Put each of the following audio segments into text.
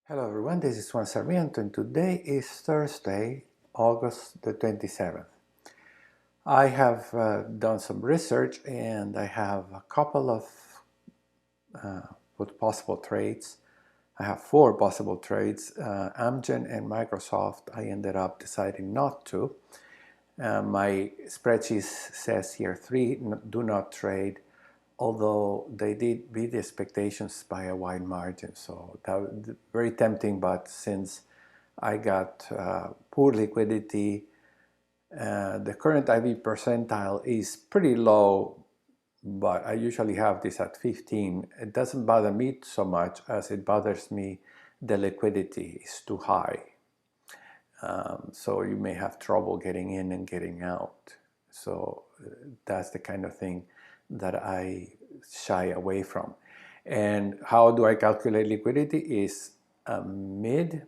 Hello everyone, this is Juan Sarmiento and today is Thursday, August the 27th. I have done some research and I have a couple of possible trades. I have four possible trades. Amgen and Microsoft, I ended up deciding not to. My spreadsheet says here three do not trade, although they did beat the expectations by a wide margin. So that was very tempting, but since I got poor liquidity, the current IV percentile is pretty low, but I usually have this at 15. It doesn't bother me so much as it bothers me the liquidity is too high. So you may have trouble getting in and getting out. So that's the kind of thing that I shy away from. And how do I calculate liquidity? Is mid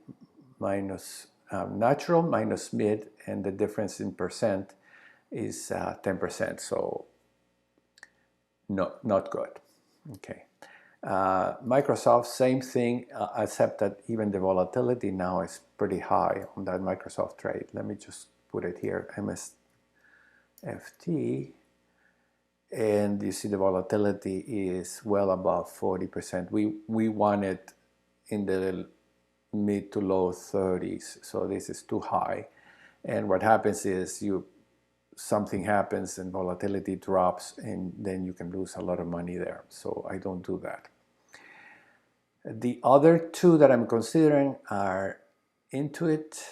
minus natural minus mid, and the difference in percent is 10%. So not good. Okay. Microsoft, same thing, except that even the volatility now is pretty high on that Microsoft trade. Let me just put it here, MSFT, and you see the volatility is well above 40%. We want it in the mid to low 30s, so this is too high. And what happens is something happens and volatility drops, and then you can lose a lot of money there. So I don't do that. The other two that I'm considering are Intuit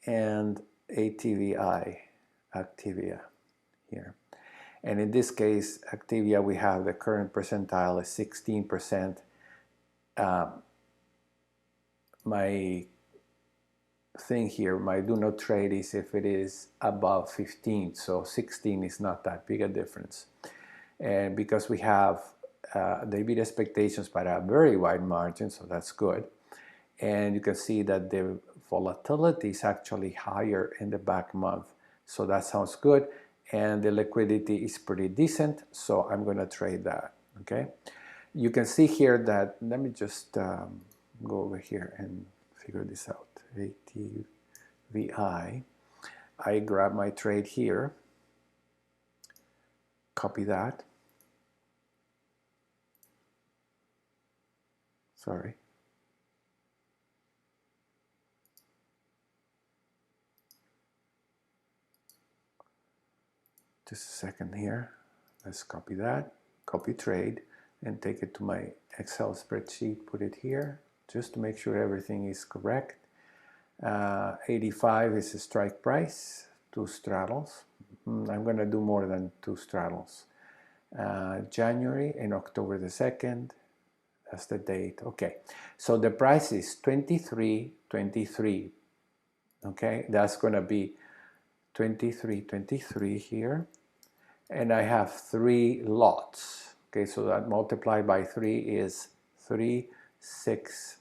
and ATVI, Activia here. And in this case, Activia, we have the current percentile is 16%. My thing here, my do not trade is if it is above 15, so 16 is not that big a difference. And because we have they beat expectations by a very wide margin, so that's good. And you can see that the volatility is actually higher in the back month, so that sounds good. And the liquidity is pretty decent, so I'm going to trade that. Okay, you can see here that, let me just go over here and figure this out. ATVI, I grab my trade here, copy that, sorry, just a second here, let's copy that, copy trade, and take it to my Excel spreadsheet, put it here, just to make sure everything is correct. 85 is the strike price, 2 straddles. I'm going to do more than 2 straddles. January and October the 2nd, that's the date. Okay, so the price is 23.23. Okay, that's going to be 23.23 here, and I have 3 lots. Okay, so that multiplied by 3 is 3, 6,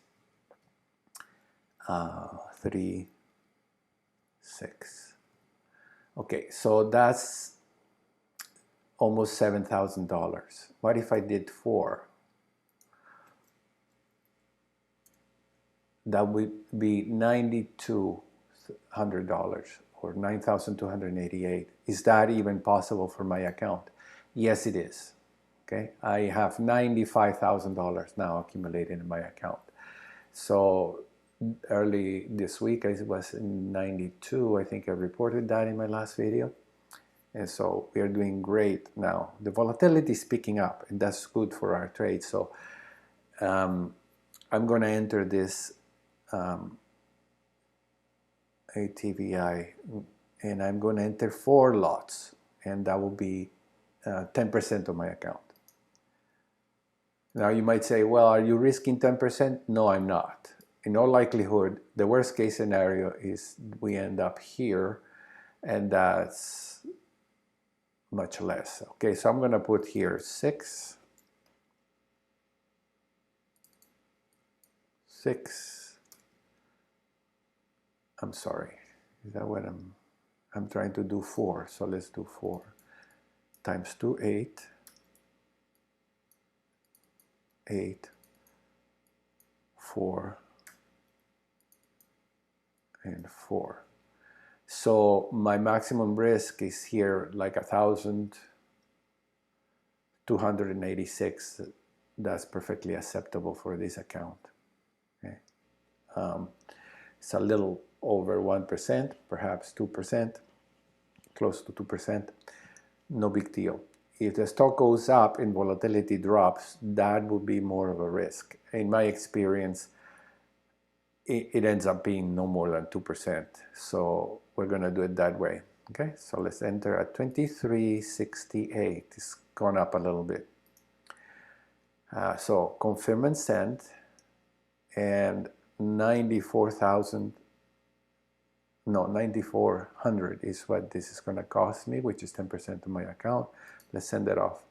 3, 6. Okay, so that's almost $7,000. What if I did 4? That would be $9,200 or $9,288. Is that even possible for my account? Yes, it is. Okay, I have $95,000 now accumulated in my account. So early this week, I was in 92. I think I reported that in my last video. And so we are doing great now. The volatility is picking up, and that's good for our trade. So I'm going to enter this ATVI, and I'm going to enter 4 lots, and that will be 10% of my account. Now you might say, well, are you risking 10%? No, I'm not. In all likelihood, the worst case scenario is we end up here, and that's much less. Okay, so I'm going to put here 6, 6. I'm sorry, is that what I'm trying to do? 4, so let's do 4 times 2, 8, 8, 4, and 4. So my maximum risk is here like 1,286. That's perfectly acceptable for this account. Okay. It's a little over 1%, perhaps 2%, close to 2%. No big deal. If the stock goes up and volatility drops, that would be more of a risk. In my experience, it ends up being no more than 2%. So we're going to do it that way. Okay, so let's enter at 23.68. It's gone up a little bit. So confirm and send, and 9,400 is what this is going to cost me, which is 10% of my account. Let's send it off.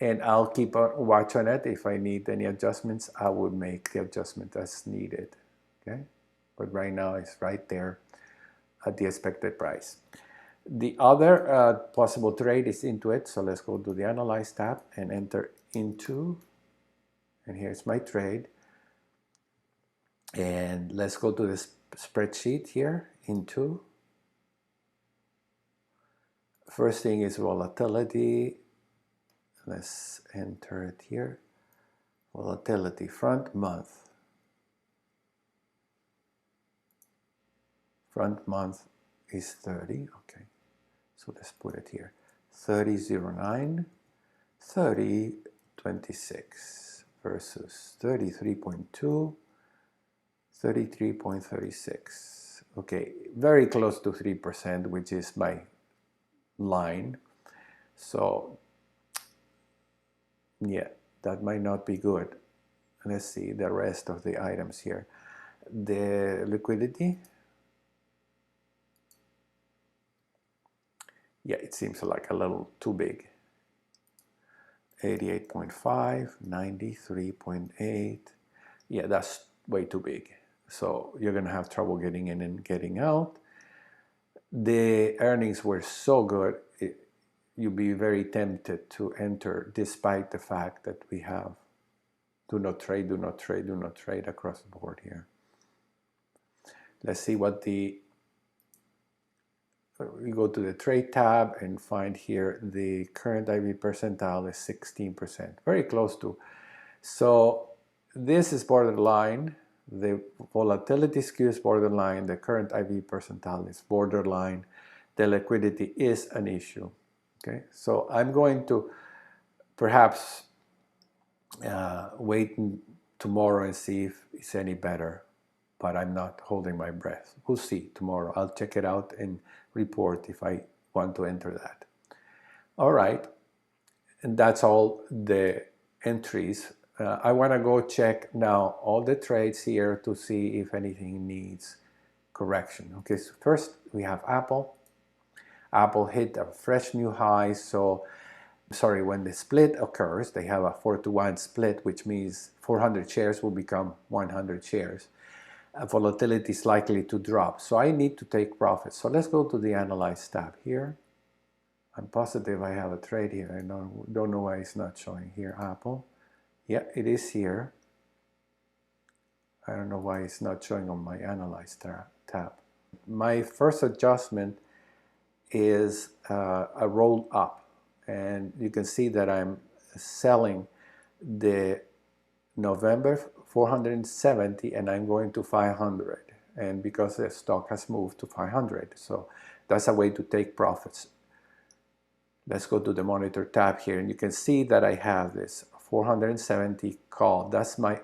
And I'll keep a watch on it. If I need any adjustments, I would make the adjustment as needed. Okay, but right now it's right there at the expected price. The other possible trade is Intuit. So let's go to the Analyze tab and enter into. And here's my trade. And let's go to the spreadsheet here, into. First thing is volatility. Let's enter it here. Volatility, front month. Front month is 30, okay. So let's put it here. 30.09, 30.26 versus 33.2, 33.36. Okay, very close to 3%, which is my line. So yeah, that might not be good. Let's see the rest of the items here. The liquidity. Yeah, it seems like a little too big. 88.5, 93.8. Yeah, that's way too big. So you're going to have trouble getting in and getting out. The earnings were so good, you'd be very tempted to enter, despite the fact that we have do not trade, do not trade, do not trade across the board here. Let's see what we go to the trade tab and find here the current IV percentile is 16%, very close to. So this is borderline. The volatility skew is borderline. The current IV percentile is borderline. The liquidity is an issue. Okay, so I'm going to perhaps wait tomorrow and see if it's any better, but I'm not holding my breath. We'll see tomorrow. I'll check it out and report if I want to enter that. All right, and that's all the entries. I want to go check now all the trades here to see if anything needs correction. Okay, so first we have Apple. Apple hit a fresh new high, so sorry, when the split occurs, they have a 4-to-1 split, which means 400 shares will become 100 shares. Volatility is likely to drop, so I need to take profits. So let's go to the Analyze tab here. I'm positive I have a trade here. I don't know why it's not showing here. Apple. Yeah, it is here. I don't know why it's not showing on my Analyze tab. My first adjustment is a roll up, and you can see that I'm selling the November 470 and I'm going to 500, and because the stock has moved to 500, so that's a way to take profits. Let's go to the monitor tab here, and you can see that I have this 470 call. That's my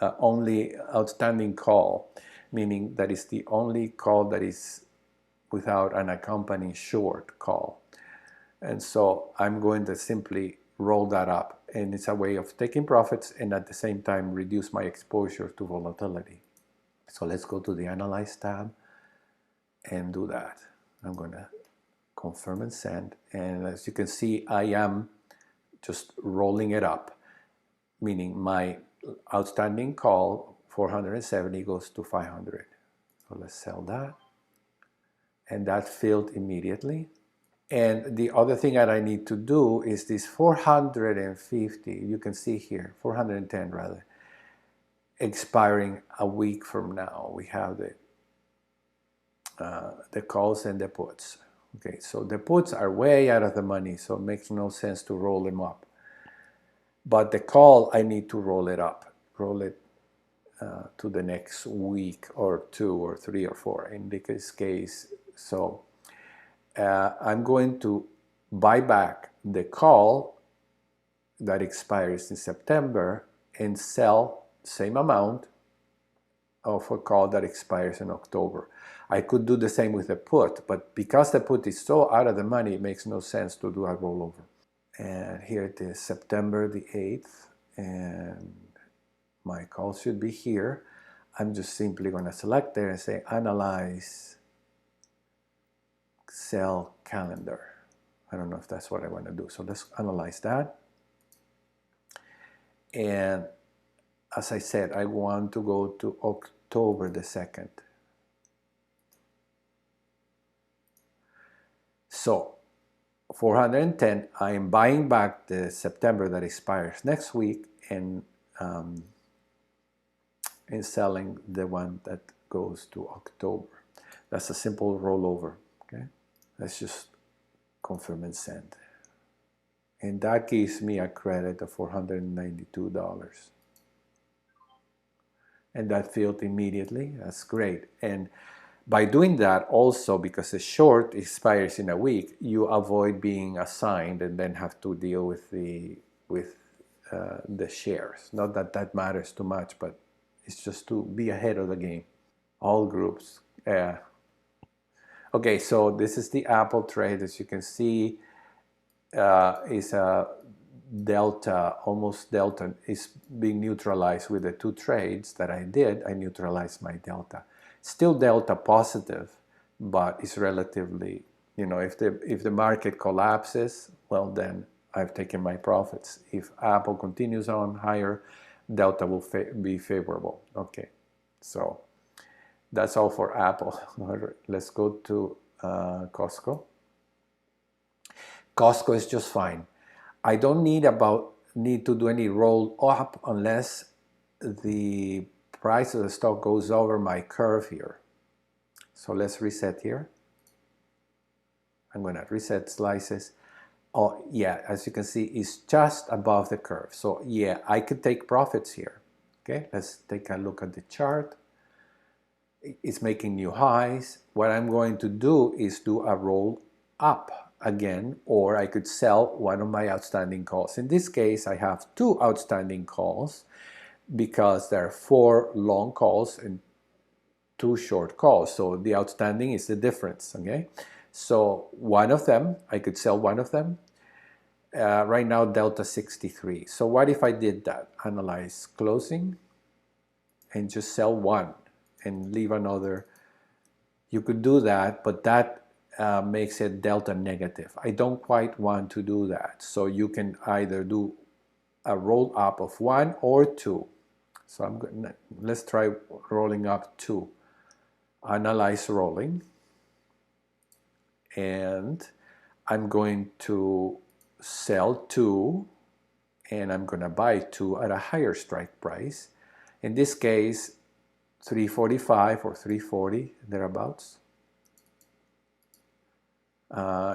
only outstanding call, meaning that is the only call that is without an accompanying short call. And so I'm going to simply roll that up, and it's a way of taking profits and at the same time reduce my exposure to volatility. So let's go to the Analyze tab and do that. I'm going to confirm and send, and as you can see, I am just rolling it up, meaning my outstanding call 470 goes to 500. So let's sell that, and that filled immediately. And the other thing that I need to do is this 450, you can see here, 410 rather. expiring a week from now. We have the calls and the puts. Okay, so the puts are way out of the money, so it makes no sense to roll them up. But the call, I need to roll it up, roll it to the next week or 2 or 3 or 4 in this case. So I'm going to buy back the call that expires in September and sell same amount of a call that expires in October. I could do the same with the put, but because the put is so out of the money, it makes no sense to do a rollover. And here it is, September the 8th, and my call should be here. I'm just simply going to select there and say Analyze Sell Calendar. I don't know if that's what I want to do. So let's analyze that. And as I said, I want to go to October the 2nd. So 410, I am buying back the September that expires next week and selling the one that goes to October. That's a simple rollover. Okay, let's just confirm and send. And that gives me a credit of $492. And that filled immediately. That's great. And by doing that also, because the short expires in a week, you avoid being assigned and then have to deal with the shares. Not that that matters too much, but it's just to be ahead of the game. All groups. Okay, so this is the Apple trade. As you can see, is a delta, almost delta, is being neutralized with the 2 trades that I did. I neutralized my delta. Still delta positive, but it's relatively, if the market collapses, well, then I've taken my profits. If Apple continues on higher, delta will be favorable. Okay, so that's all for Apple. Let's go to Costco. Costco is just fine. I don't need to do any roll up unless the price of the stock goes over my curve here. So let's reset here. I'm going to reset slices. Oh yeah, as you can see, it's just above the curve. So yeah, I could take profits here. Okay, let's take a look at the chart. It's making new highs. What I'm going to do is do a roll up again, or I could sell one of my outstanding calls. In this case, I have 2 outstanding calls because there are 4 long calls and 2 short calls. So the outstanding is the difference, okay? So one of them, I could sell one of them. Right now, delta 63. So what if I did that? Analyze closing and just sell one and leave another. You could do that, but that makes it delta negative. I don't quite want to do that. So you can either do a roll up of 1 or 2. So let's try rolling up 2. Analyze rolling. And I'm going to sell 2 and I'm going to buy 2 at a higher strike price. In this case, 345 or 340, thereabouts.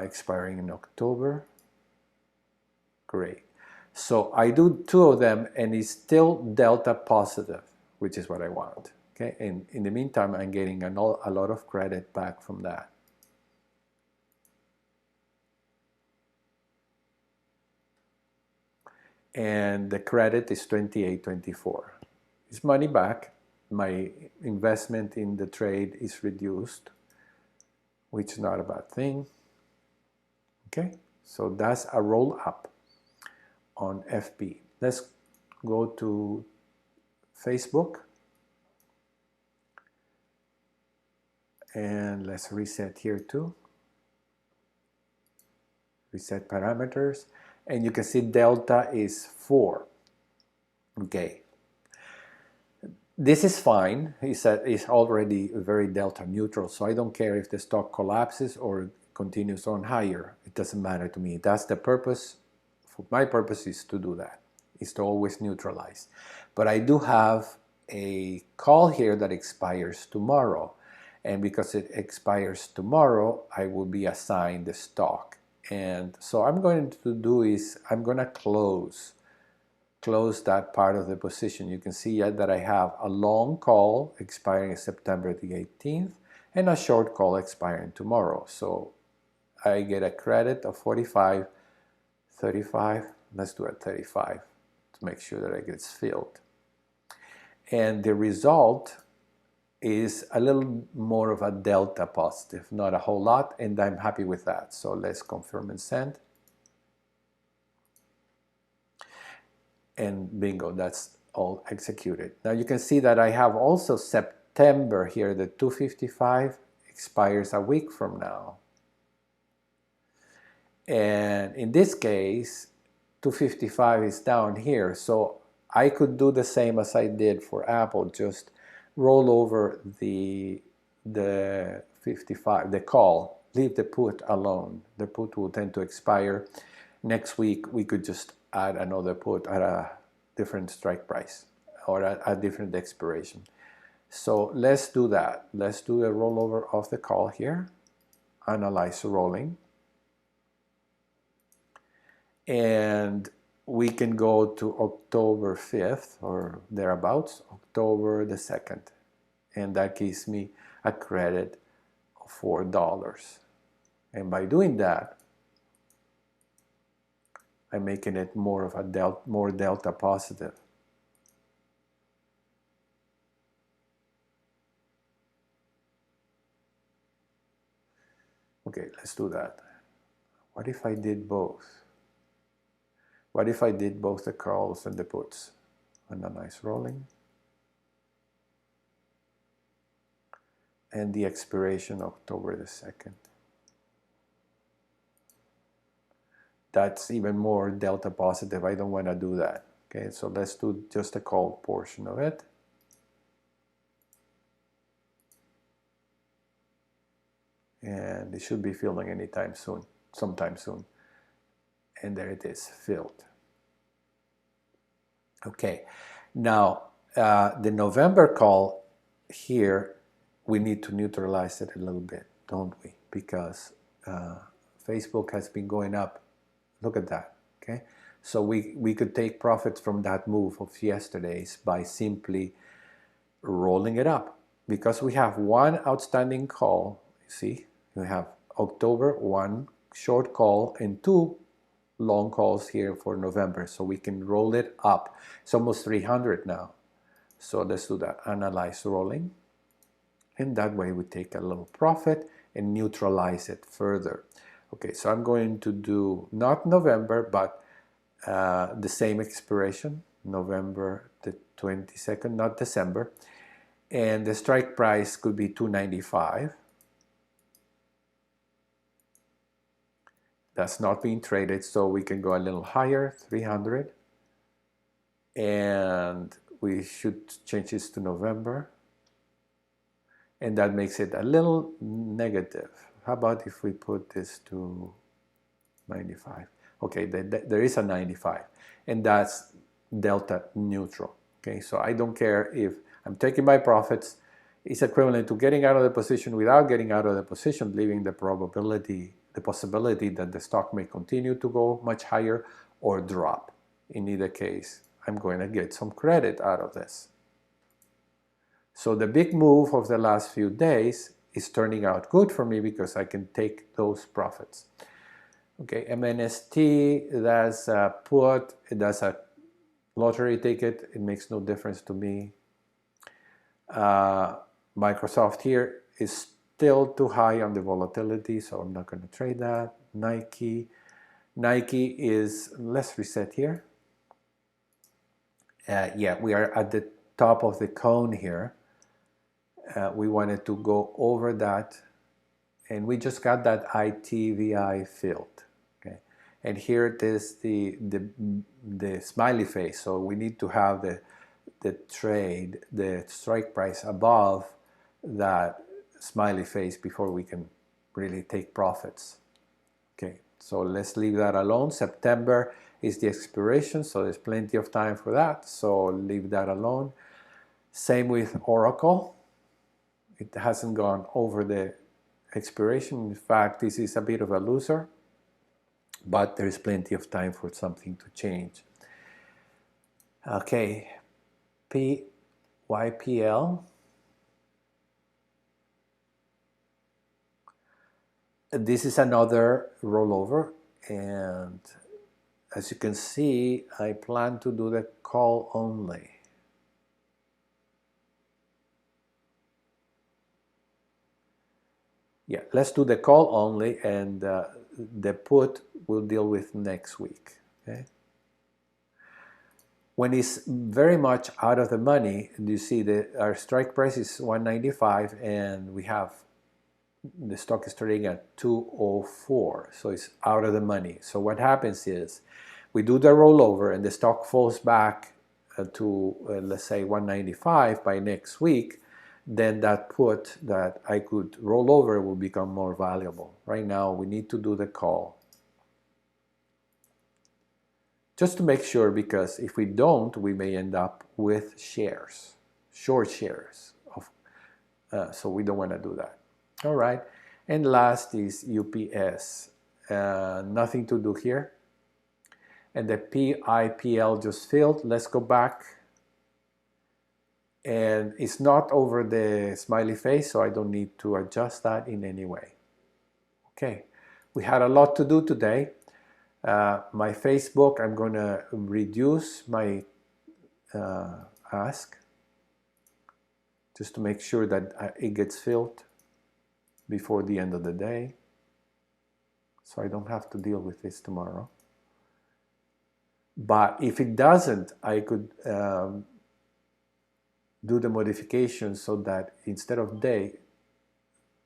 Expiring in October. Great. So I do 2 of them and it's still delta positive, which is what I want. Okay, and in the meantime, I'm getting a lot of credit back from that. And the credit is 28.24. It's money back. My investment in the trade is reduced, which is not a bad thing. Okay, so that's a roll up on FB. Let's go to Facebook and let's reset here too. Reset parameters, and you can see delta is 4. Okay, this is fine. It's already very delta neutral, so I don't care if the stock collapses or continues on higher. It doesn't matter to me. That's the purpose. For my purpose is to do that. Is to always neutralize. But I do have a call here that expires tomorrow. And because it expires tomorrow, I will be assigned the stock. And so I'm going to do is I'm going to close that part of the position. You can see that I have a long call expiring September the 18th and a short call expiring tomorrow. So I get a credit of 45, 35. Let's do it 35 to make sure that it gets filled. And the result is a little more of a delta positive, not a whole lot, and I'm happy with that. So let's confirm and send. And bingo, that's all executed. Now you can see that I have also September here, the 255 expires a week from now. And in this case, 255 is down here, so I could do the same as I did for Apple, just roll over the 55, the call, leave the put alone. The put will tend to expire. Next week, we could just add another put at a different strike price or at a different expiration. So let's do that. Let's do a rollover of the call here. Analyze rolling. And we can go to October 5th or thereabouts, October the 2nd. And that gives me a credit of $4. And by doing that, I'm making it more of a more delta positive. Okay, let's do that. What if I did both? What if I did both the calls and the puts? Analyze rolling. And the expiration October the 2nd. That's even more delta positive. I don't want to do that. Okay, so let's do just the call portion of it. And it should be filling anytime soon, sometime soon. And there it is, filled. Okay, now the November call here, we need to neutralize it a little bit, don't we? Because Facebook has been going up. Look at that, okay? So we could take profits from that move of yesterday's by simply rolling it up. Because we have one outstanding call, you see, we have October, one short call, and two long calls here for November. So we can roll it up. It's almost 300 now. So let's do that. Analyze rolling. And that way we take a little profit and neutralize it further. Okay, so I'm going to do not November, but the same expiration, November the 22nd, not December. And the strike price could be $2.95. That's not being traded, so we can go a little higher, 300. And we should change this to November. And that makes it a little negative. How about if we put this to 95? Okay, there is a 95, and that's delta neutral. Okay, so I don't care if I'm taking my profits. It's equivalent to getting out of the position without getting out of the position, leaving the possibility that the stock may continue to go much higher or drop. In either case, I'm going to get some credit out of this. So the big move of the last few days is turning out good for me because I can take those profits. Okay, MNST, that's a put, that's a lottery ticket. It makes no difference to me. Microsoft here is still too high on the volatility, so I'm not going to trade that. Nike is, let's reset here. Yeah, we are at the top of the cone here. We wanted to go over that, and we just got that ITVI filled. Okay, and here it is, the smiley face. So we need to have the trade, the strike price above that smiley face before we can really take profits. Okay, so let's leave that alone. September is the expiration, so there's plenty of time for that. So leave that alone. Same with Oracle. It hasn't gone over the expiration. In fact, this is a bit of a loser, but there's plenty of time for something to change. Okay, PYPL. This is another rollover, and as you can see, I plan to do the call only. Yeah, let's do the call only, and the put we'll deal with next week. Okay. When it's very much out of the money, you see that our strike price is 195, and we have the stock is trading at 204, so it's out of the money. So what happens is we do the rollover and the stock falls back to let's say 195 by next week, then that put that I could roll over will become more valuable. Right now we need to do the call just to make sure, because if we don't, we may end up with shares, short shares of, so we don't want to do that. All right, and last is UPS. Nothing to do here. And the PIPL just filled. Let's go back. And it's not over the smiley face, so I don't need to adjust that in any way. Okay, we had a lot to do today. My Facebook, I'm going to reduce my ask just to make sure that it gets filled before the end of the day, so I don't have to deal with this tomorrow. But if it doesn't, I could do the modification so that instead of day,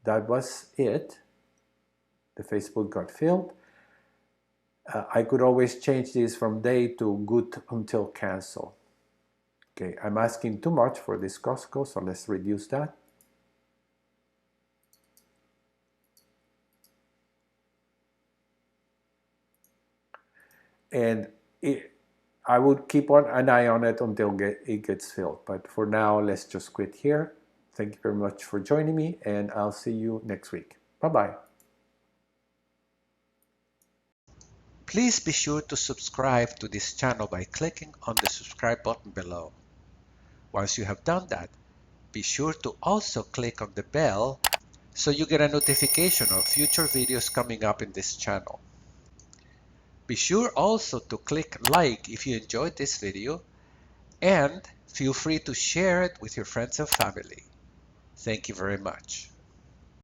that was it, the Facebook got filled. I could always change this from day to good until cancel. Okay, I'm asking too much for this Costco, so let's reduce that. And I would keep an eye on it until it gets filled. But for now, let's just quit here. Thank you very much for joining me, and I'll see you next week. Bye-bye. Please be sure to subscribe to this channel by clicking on the subscribe button below. Once you have done that, be sure to also click on the bell so you get a notification of future videos coming up in this channel. Be sure also to click like if you enjoyed this video, and feel free to share it with your friends and family. Thank you very much.